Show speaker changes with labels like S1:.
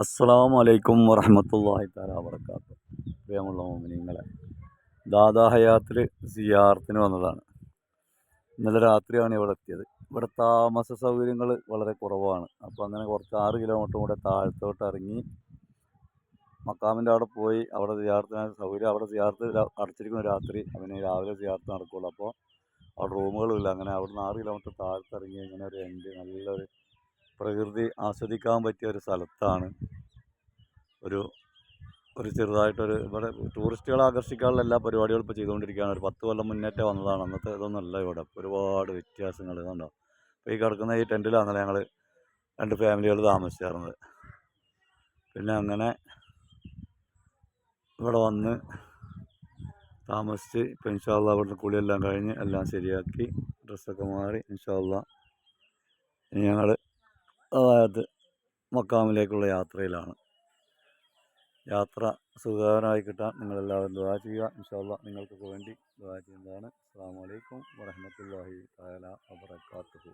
S1: അസ്സലാമു അലൈക്കും വറഹ്മത്തുള്ളാഹി തആല വബറകാതുഹു. പ്രിയമുള്ള മോമിനീങ്ങളെ, ദാദാ ഹയാത്തിൽ സിയാറത്തിന് വന്നതാണ്. ഇന്നലെ രാത്രിയാണ് ഇവിടെ എത്തിയത്. ഇവിടെ താമസ സൗകര്യങ്ങൾ വളരെ കുറവാണ്. അപ്പോൾ അങ്ങനെ കുറച്ച് 6 കിലോമീറ്റർ കൂടെ താഴത്തോട്ട് ഇറങ്ങി മക്കാമിൻ്റെ അവിടെ പോയി അവിടെ സിയാറത്തിന് സൗകര്യം, അവിടെ സിയാറത്ത് അടച്ചിരിക്കുന്ന രാത്രി, പിന്നെ രാവിലെ സിയാറത്ത് നടക്കുകയുള്ളൂ. അപ്പോൾ അവിടെ റൂമുകളുമില്ല. അങ്ങനെ അവിടുന്ന് 6 കിലോമീറ്റർ താഴത്തിറങ്ങി ഇങ്ങനെ ഒരു നല്ലൊരു പ്രകൃതി ആസ്വദിക്കാൻ പറ്റിയ ഒരു സ്ഥലത്താണ് ഒരു ചെറുതായിട്ടൊരു ഇവിടെ ടൂറിസ്റ്റുകളെ ആകർഷിക്കാനുള്ള എല്ലാ പരിപാടികളും ഇപ്പോൾ ചെയ്തുകൊണ്ടിരിക്കുകയാണ്. ഒരു 10 കൊല്ലം മുന്നേറ്റേ വന്നതാണ്. അന്നത്തെ ഇതൊന്നുമല്ല ഇവിടെ. ഒരുപാട് വ്യത്യാസങ്ങൾ ഇതുണ്ടോ. അപ്പോൾ ഈ കിടക്കുന്ന ഈ ടെൻറ്റിലാണ് ഞങ്ങൾ 2 ഫാമിലികൾ താമസിച്ചിരുന്നത്. പിന്നെ അങ്ങനെ ഇവിടെ വന്ന് താമസിച്ച് ഇപ്പോൾ ഇൻഷാ അള്ളാ അവിടുത്തെ കുളിയെല്ലാം കഴിഞ്ഞ് എല്ലാം ശരിയാക്കി ഡ്രസ്സൊക്കെ മാറി ഇൻഷാ അള്ളാ ഇനി ഞങ്ങൾ അതായത് മക്കാമിലേക്കുള്ള യാത്രയിലാണ്. യാത്ര സുഖകരമായി കിട്ടാൻ നിങ്ങളെല്ലാവരും ദുആ ചെയ്യുക. ഇൻഷാ അള്ളാ നിങ്ങൾക്കൊക്കെ വേണ്ടി ദുആ ചെയ്യുന്നതാണ്. അസ്സലാമു അലൈക്കും വറഹ്മത്തുള്ളാഹി തആല വബറകാതുഹു.